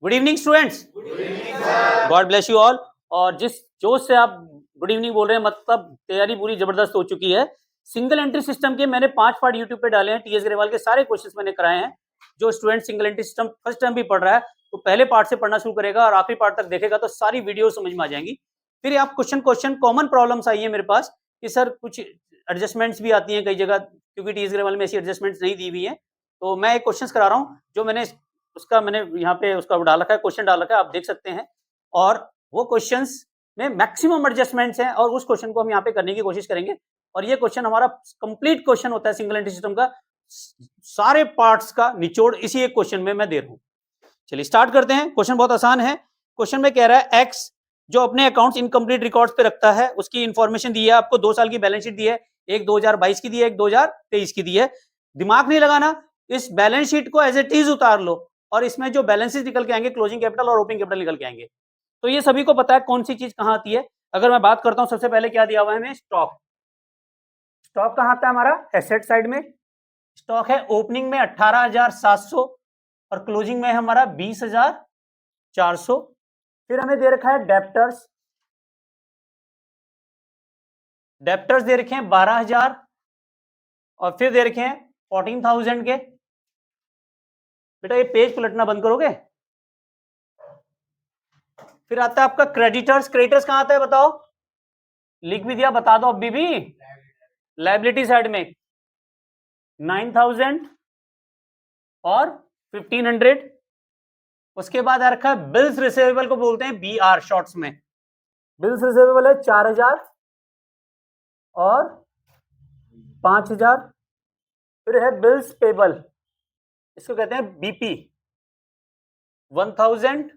Good evening students, God bless you all. और जिस जोश से आप गुड इवनिंग बोल रहे हैं, मतलब तैयारी पूरी जबरदस्त हो चुकी है। सिंगल एंट्री सिस्टम के मैंने 5 पार्ट यूट्यूब पे डाले हैं। टीएस ग्रेवाल के सारे क्वेश्चंस मैंने कराए हैं। जो student single entry system first time भी पढ़ रहा है तो पहले पार्ट से पढ़ना शुरू करेगा और आखिरी पार्ट तक देखेगा तो सारी वीडियो समझ में आ जाएंगी। फिर आप क्वेश्चन कॉमन प्रॉब्लम्स आई है मेरे पास कि सर कुछ एडजस्टमेंट्स भी आती हैं कई जगह, क्योंकि टीएस ग्रेवाल में ऐसी एडजस्टमेंट्स नहीं दी हुई है। तो मैं एक क्वेश्चन करा रहा हूँ जो मैंने यहाँ पे उसका डाल रखा है, क्वेश्चन डाल रखा है, आप देख सकते हैं। और वो क्वेश्चंस में मैक्सिमम एडजस्टमेंट्स हैं और उस क्वेश्चन को हम यहाँ पे करने की कोशिश करेंगे। और ये क्वेश्चन हमारा कंप्लीट क्वेश्चन होता है सिंगल एंट्री सिस्टम का, सारे पार्ट्स का निचोड़ इसी एक क्वेश्चन में मैं दे रहा हूँ। चलिए स्टार्ट करते हैं। क्वेश्चन बहुत आसान है। क्वेश्चन में कह रहा है एक्स जो अपने अकाउंट्स इनकम्प्लीट रिकॉर्ड्स पे रखता है, उसकी इंफॉर्मेशन दी है आपको। 2 साल की बैलेंस शीट दी है, एक 2022 की दी है, एक 2023 की दी है। दिमाग नहीं लगाना, इस बैलेंस शीट को एज इट इज उतार लो और इसमें जो बैलेंसेस निकल के आएंगे क्लोजिंग कैपिटल और ओपनिंग कैपिटल निकल के आएंगे। तो ये सभी को पता है कौन सी चीज कहां आती है। अगर मैं बात करता हूं, सबसे पहले क्या दिया हुआ है हमें, स्टॉक। स्टॉक कहां आता है हमारा, एसेट साइड में। स्टॉक है ओपनिंग में 18,700 और क्लोजिंग में है हमारा 20,400। फिर हमें दे रखा है डेप्टर्स। डेप्टर्स दे रखे हैं 12,000 और फिर दे रखे हैं 14,000 के। बेटा ये पेज पलटना बंद करोगे। फिर आता है आपका क्रेडिटर्स। क्रेडिटर्स कहां आता है बताओ, लिख भी दिया, बता दो अभी भी। लायबिलिटी साइड में 9,000 और 1,500। उसके बाद आ रखा है बिल्स रिसीवेबल को बोलते हैं BR शॉर्ट्स में। बिल्स रिसीवेबल है 4,000 और 5,000। फिर है बिल्स पेबल, इसको कहते हैं BP 1,000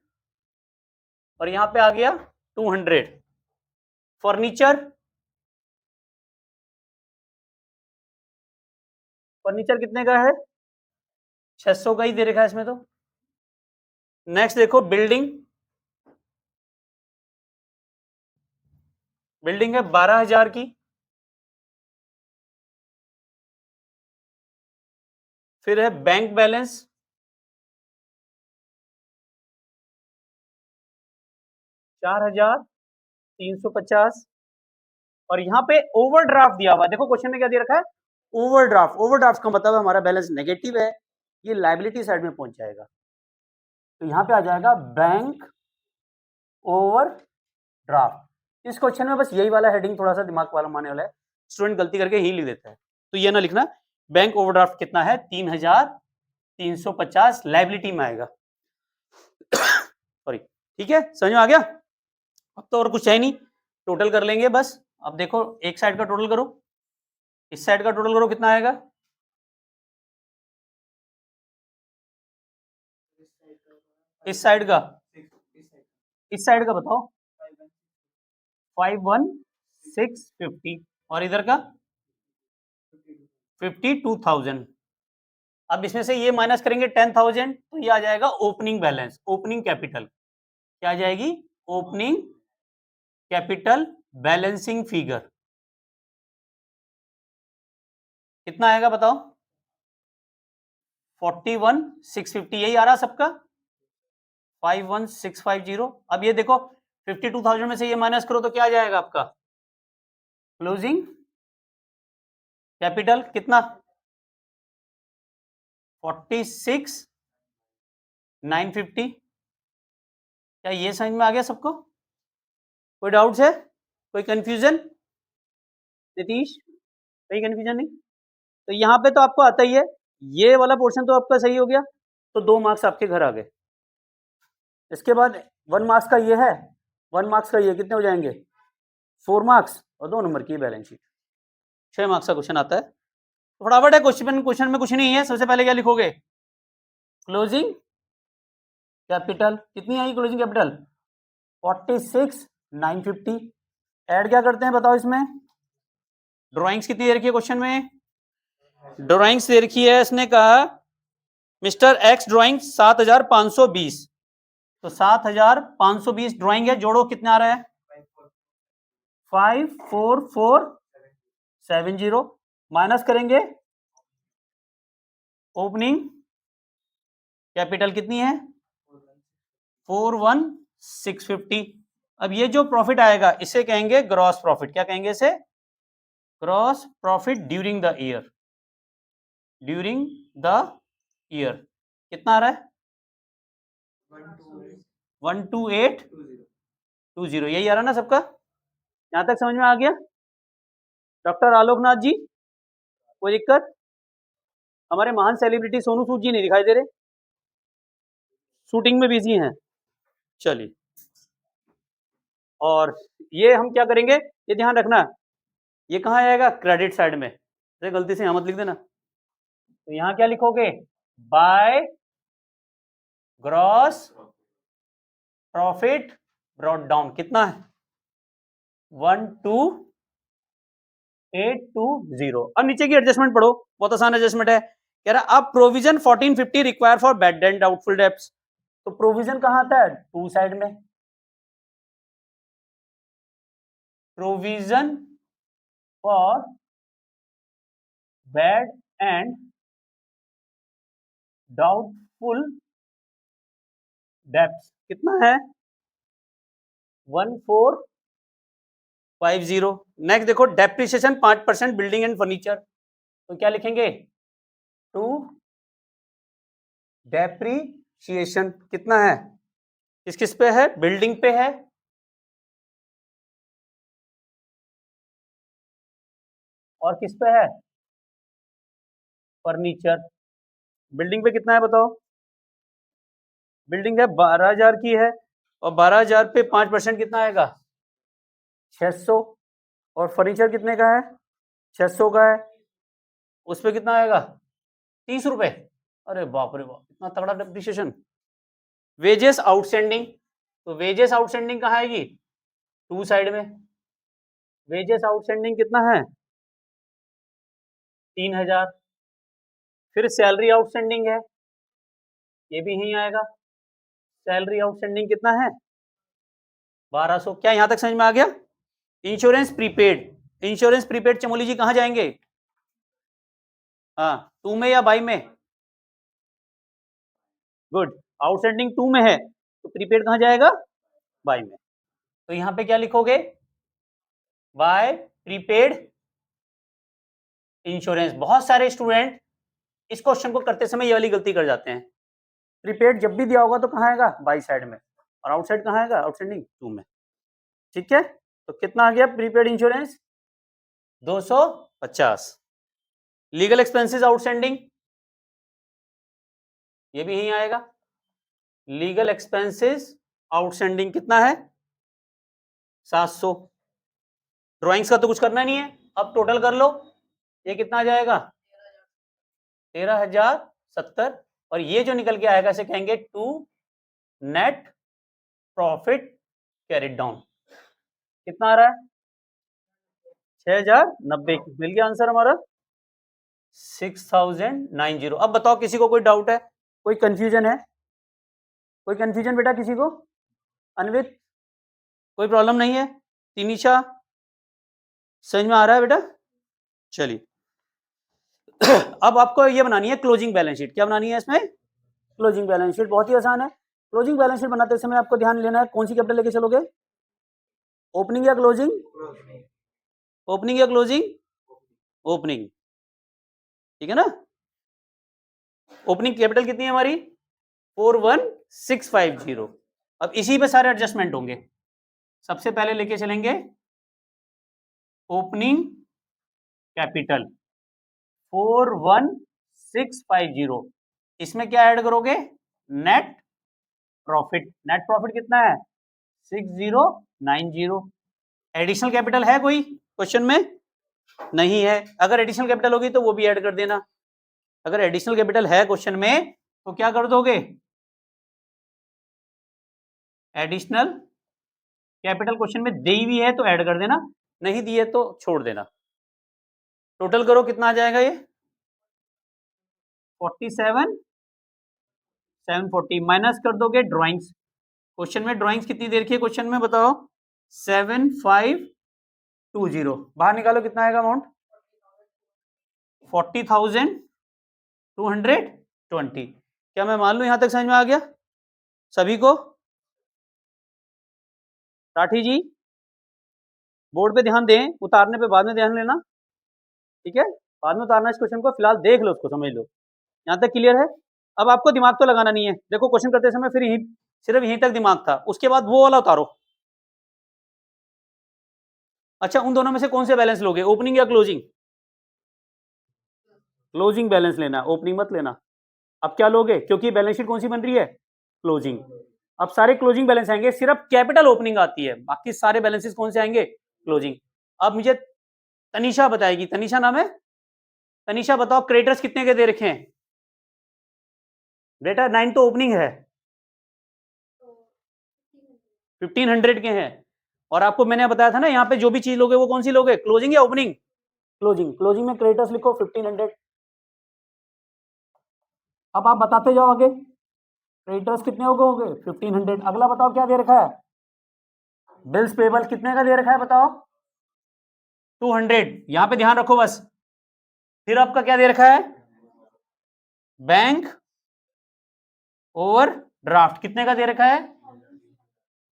और यहां पे आ गया 200। फर्नीचर कितने का है, 600 का ही दे रखा है इसमें तो। नेक्स्ट देखो बिल्डिंग है 12,000 की। फिर है बैंक बैलेंस 4,350 और यहाँ पे ओवरड्राफ्ट दिया हुआ है। देखो क्वेश्चन में क्या दे रखा है, ओवरड्राफ्ट। ओवरड्राफ्ट का मतलब हमारा बैलेंस नेगेटिव है, ये लायबिलिटी साइड में पहुंच जाएगा। तो यहाँ पे आ जाएगा बैंक ओवरड्राफ्ट। इस क्वेश्चन में बस यही वाला हेडिंग थोड़ा सा दिमाग वाला मारने वाला है, स्टूडेंट गलती करके ही लिख देता है। तो ये ना लिखना, बैंक ओवरड्राफ्ट कितना है, 3,350 लायबिलिटी में आएगा। सॉरी, ठीक है, समझ में आ गया। अब तो और कुछ है नहीं, टोटल कर लेंगे बस। अब देखो एक साइड का टोटल करो, इस साइड का टोटल करो, कितना आएगा। इस साइड का बताओ, 51,650 और इधर का 52,000। अब इसमें से ये माइनस करेंगे 10,000 तो ये आ जाएगा ओपनिंग बैलेंस, ओपनिंग कैपिटल। क्या आ जाएगी, ओपनिंग कैपिटल बैलेंसिंग फिगर। कितना आएगा बताओ, 41,650। यही आ रहा सबका, 51,650। अब ये देखो 52,000 में से ये माइनस करो तो क्या आ जाएगा आपका, क्लोजिंग कैपिटल कितना, 46,950। क्या ये समझ में आ गया सबको, कोई डाउट्स है, कोई कंफ्यूजन, नीतीश कोई कंफ्यूजन नहीं। तो यहाँ पे तो आपको आता ही है, ये वाला पोर्शन तो आपका सही हो गया, तो 2 मार्क्स आपके घर आ गए। इसके बाद 1 मार्क्स का ये है, 1 मार्क्स का ये, कितने हो जाएंगे, 4 मार्क्स और 2 नंबर की बैलेंस शीट। 6 मार्क्स का क्वेश्चन आता है। तो फटाफट है, क्वेश्चन में कुछ नहीं है। सबसे पहले क्या लिखोगे, क्लोजिंग कैपिटल। कितनी आई क्लोजिंग कैपिटल, 46,950। ऐड क्या करते हैं बताओ इसमें, ड्राइंग्स कितनी दे रखी है क्वेश्चन में, ड्राइंग्स दे रखी है, इसने कहा मिस्टर एक्स ड्राइंग 7,520। तो 7,520 ड्राइंग है, जोड़ो कितना आ रहा है, 5,4,470। माइनस करेंगे ओपनिंग कैपिटल कितनी है 41,650। अब ये जो प्रॉफिट आएगा इसे कहेंगे ग्रॉस प्रॉफिट। क्या कहेंगे इसे? Gross profit during the year. During the year कितना आ रहा है? 12820। यही आ रहा ना सबका? यहां तक समझ में आ गया? डॉक्टर आलोकनाथ जी कोई दिक्कत? हमारे महान सेलिब्रिटी सोनू सूद जी नहीं दिखाई दे रहे, शूटिंग में बिजी हैं। चलिए, और ये हम क्या करेंगे, ये ध्यान रखना, ये कहाँ आएगा? क्रेडिट साइड में। अरे गलती से यहाँ मत लिख देना। तो यहाँ क्या लिखोगे? By gross profit brought down. कितना है? 12820। अब नीचे की एडजस्टमेंट पढ़ो, बहुत आसान एडजस्टमेंट है। कह रहा अब provision 1450 require for bad and doubtful debts. तो प्रोविजन कहाँ आता है? टू साइड में। Provision for bad and doubtful debts कितना है? 1450। नेक्स्ट देखो, डेप्रिसिएशन 5% बिल्डिंग एंड फर्नीचर। तो क्या लिखेंगे? टू डेप्रिसिएशन कितना है? किस किस पे है? बिल्डिंग पे है, और किस पे है? फर्नीचर। बिल्डिंग पे कितना है बताओ? बिल्डिंग है 12,000 की है, और 12,000 पे 5% कितना आएगा? 600। और फर्नीचर कितने का है? 600 का है, उस पे कितना आएगा? 30 रुपए। अरे बाप रे बाप, इतना तगड़ा डेप्रिसिएशन। वेजेस आउटस्टैंडिंग, तो वेजेस आउटस्टैंडिंग कहाँ आएगी? टू साइड में। वेजेस आउटस्टैंडिंग कितना है? 3,000। फिर सैलरी आउटस्टैंडिंग है, ये भी यहीं आएगा। सैलरी आउटस्टैंडिंग कितना है? 1200। क्या यहां तक समझ में आ गया? Insurance prepaid. Insurance prepaid Chamoli ji कहां जाएंगे? हाँ, टू में या बाई में? गुड। आउटस्टैंडिंग टू में है तो प्रीपेड कहां जाएगा? बाई में। तो यहां पे क्या लिखोगे? By prepaid insurance. बहुत सारे स्टूडेंट इस क्वेश्चन को करते समय ये वाली गलती कर जाते हैं। प्रीपेड जब भी दिया होगा तो कहां आएगा? बाई साइड में। और आउटसाइड कहां आएगा? आउटस्टैंडिंग टू में। ठीक है, तो कितना आ गया prepaid insurance? 250। Legal expenses outstanding, ये भी यहीं आएगा। लीगल एक्सपेंसेस आउटस्टैंडिंग कितना है? 700। ड्राइंग्स का तो कुछ करना नहीं है, अब टोटल कर लो, ये कितना आ जाएगा? 13,070। और ये जो निकल के आएगा इसे कहेंगे to net profit carried down. कितना आ रहा है? 6,090। मिल गया आंसर हमारा 6,090। अब बताओ किसी को कोई डाउट है, कोई कंफ्यूजन है? कोई कंफ्यूजन बेटा किसी को? अनवित कोई प्रॉब्लम नहीं है? तिनिशा समझ में आ रहा है बेटा? चलिए अब आपको ये बनानी है क्लोजिंग बैलेंस शीट। क्या बनानी है इसमें? Closing balance sheet. बहुत ही आसान है। क्लोजिंग बैलेंस शीट बनाते समय आपको ध्यान लेना है कौन सी कैपिटल लेके चलोगे? ओपनिंग या क्लोजिंग? ओपनिंग या क्लोजिंग? ओपनिंग। ठीक है ना? ओपनिंग कैपिटल कितनी है हमारी? 41,650। अब इसी पे सारे एडजस्टमेंट होंगे। सबसे पहले लेके चलेंगे ओपनिंग कैपिटल 41,650। इसमें क्या ऐड करोगे? Net profit. नेट प्रॉफिट कितना है? 6,090। एडिशनल कैपिटल है कोई क्वेश्चन में? नहीं है। अगर एडिशनल कैपिटल होगी तो वो भी ऐड कर देना। अगर एडिशनल कैपिटल है क्वेश्चन में तो क्या कर दोगे? एडिशनल कैपिटल क्वेश्चन में दी हुई है तो ऐड कर देना, नहीं दी है तो छोड़ देना। टोटल करो कितना आ जाएगा? ये 47,740 माइनस कर दोगे ड्राइंग्स। क्वेश्चन में ड्राइंग्स कितनी देर की है क्वेश्चन में बताओ? 7,520। बाहर निकालो कितना आएगा अमाउंट? 40,220। क्या मैं मान लूं यहां तक समझ में आ गया सभी को? राठी जी बोर्ड पे ध्यान दें, उतारने पे बाद में ध्यान लेना, ठीक है? बाद में उतारना इस क्वेश्चन को, फिलहाल देख लो उसको, समझ लो। यहाँ तक क्लियर है? अब आपको दिमाग तो लगाना नहीं है, देखो क्वेश्चन करते समय फिर यहीं सिर्फ यहीं तक दिमाग था, उसके बाद वो वाला उतारो। अच्छा, उन दोनों में से कौन से बैलेंस लोगे, ओपनिंग या क्लोजिंग? क्लोजिंग बैलेंस लेना, ओपनिंग मत लेना। अब क्या लोगे, क्योंकि बैलेंस शीट कौन सी बन रही है, क्लोजिंग। अब सारे क्लोजिंग बैलेंस आएंगे, सिर्फ कैपिटल ओपनिंग आती है, बाकी सारे बैलेंसेस कौन से आएंगे, क्लोजिंग। अब मुझे तनीषा बताएगी, तनीषा नाम है, तनीषा बताओ क्रेडिटर्स कितने के दे रखे हैं? बेटा 9 तो ओपनिंग है, 1500 के हैं, और आपको मैंने बताया था ना यहाँ पे जो भी चीज लोगे वो कौन सी लोगे, क्लोजिंग या ओपनिंग? क्लोजिंग। क्लोजिंग में क्रेडिटर्स लिखो 1500। अब आप बताते जाओ आगे, क्रेडिटर्स कितने हो गए, 1500। अगला बताओ क्या दे रखा है, बिल्स पेबल कितने का दे रखा है बताओ, 200। यहां पे ध्यान रखो बस। फिर आपका क्या दे रखा है, बैंक ओवर ड्राफ्ट कितने का दे रखा है,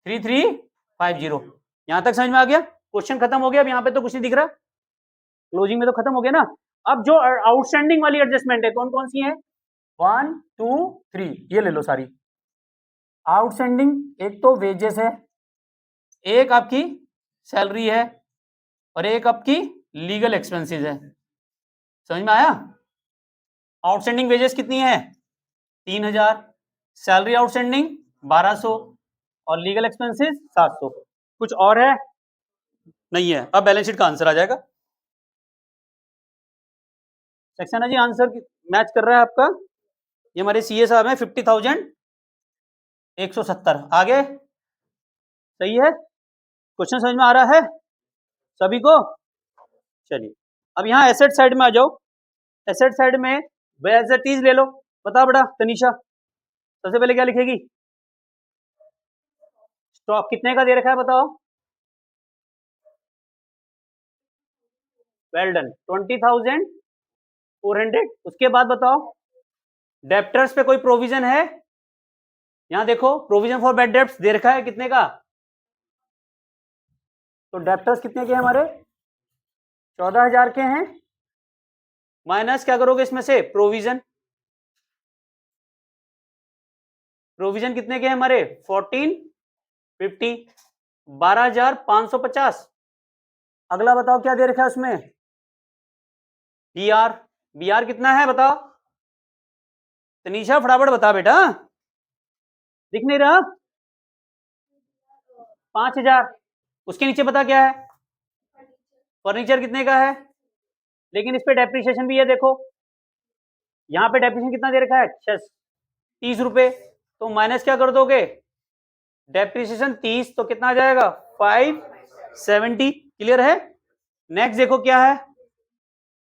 3350। यहां तक समझ में आ गया, क्वेश्चन खत्म हो गया। अब यहाँ पे तो कुछ नहीं दिख रहा, क्लोजिंग में तो खत्म हो गया ना। अब जो आउटस्टैंडिंग वाली एडजस्टमेंट है कौन कौन सी है, 1 2 3, ये ले लो सारी आउटस्टैंडिंग। एक तो वेजेस है, एक आपकी सैलरी है, और एक आपकी लीगल एक्सपेंसेस है। समझ में आया? आउटस्टैंडिंग वेजेस कितनी है, 3000, सैलरी आउटस्टैंडिंग 1200, और लीगल एक्सपेंसेस 700। कुछ और है, नहीं है। अब बैलेंस शीट का आंसर आ जाएगा। सक्सेना जी आंसर मैच कर रहा है आपका, ये हमारे सीए साहब हैं, 50,170। आगे सही है, क्वेश्चन समझ में आ रहा है सभी को? चलिए अब यहाँ एसेट साइड में आ जाओ। एसेट साइड में एज इट इज ले लो। बता बेटा तनीषा, सबसे पहले क्या लिखेगी, स्टॉक कितने का दे रखा है बताओ, वेल डन, 20,400। उसके बाद बताओ डेप्टर्स पे कोई प्रोविजन है, यहां देखो प्रोविजन फॉर बैड डेब्ट्स दे रखा है कितने का, तो डेप्टर्स कितने के हैं हमारे, 14,000 के हैं, माइनस क्या करोगे इसमें से, प्रोविजन। प्रोविजन कितने के हैं हमारे, 1450, 12,550। अगला बताओ क्या दे रखा है उसमें, बीआर। बीआर कितना है बताओ तनीषा, फटाफट बता बेटा, दिख नहीं रहा, 5,000। उसके नीचे पता क्या है, फर्नीचर कितने का है, लेकिन इस पे डेप्रिसिएशन भी है, देखो यहाँ पे डेप्रिसिएशन कितना दे रखा है, 30 रुपए, तो माइनस क्या कर दोगे, डेप्रिसिएशन 30, तो कितना आ जाएगा, 570। क्लियर है? नेक्स्ट देखो क्या है,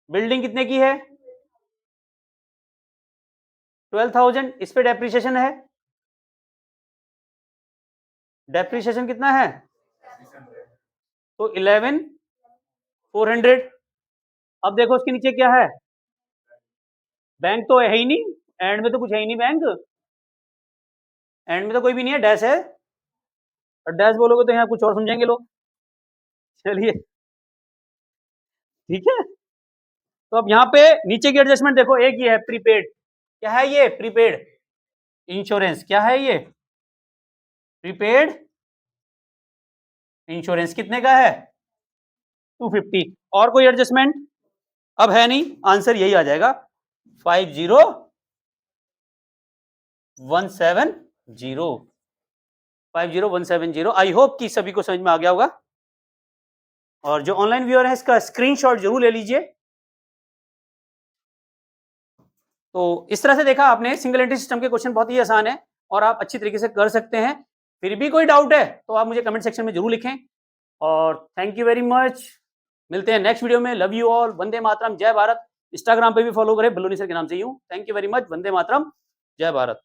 बिल्डिंग कितने की है, 12,000, इस पे डेप्रिसिएशन है, डेप्रिसिएशन कितना है, तो 11,400। अब देखो उसके नीचे क्या है, बैंक तो है ही नहीं, एंड में तो कुछ है ही नहीं, बैंक एंड में तो कोई भी नहीं है, डैश है, और डैश बोलोगे तो यहाँ कुछ और समझेंगे लोग। चलिए ठीक है, तो अब यहाँ पे नीचे की एडजस्टमेंट देखो, एक ही है प्रीपेड, क्या है ये, प्रीपेड इंश्योरेंस, क्या है ये, प्रीपेड इंश्योरेंस कितने का है, 250। और कोई एडजस्टमेंट अब है नहीं, आंसर यही आ जाएगा, 50,170। आई होप कि सभी को समझ में आ गया होगा, और जो ऑनलाइन व्यूअर है इसका स्क्रीनशॉट जरूर ले लीजिए। तो इस तरह से देखा आपने, सिंगल एंट्री सिस्टम के क्वेश्चन बहुत ही आसान है और आप अच्छी तरीके से कर सकते हैं। फिर भी कोई डाउट है तो आप मुझे कमेंट सेक्शन में जरूर लिखें, और थैंक यू वेरी मच। मिलते हैं नेक्स्ट वीडियो में। Love you all, Vande Mataram, जय भारत। इंस्टाग्राम पे भी फॉलो करें बल्लूनी सर के नाम से ही हूँ। Thank you very much, Vande Mataram, जय भारत।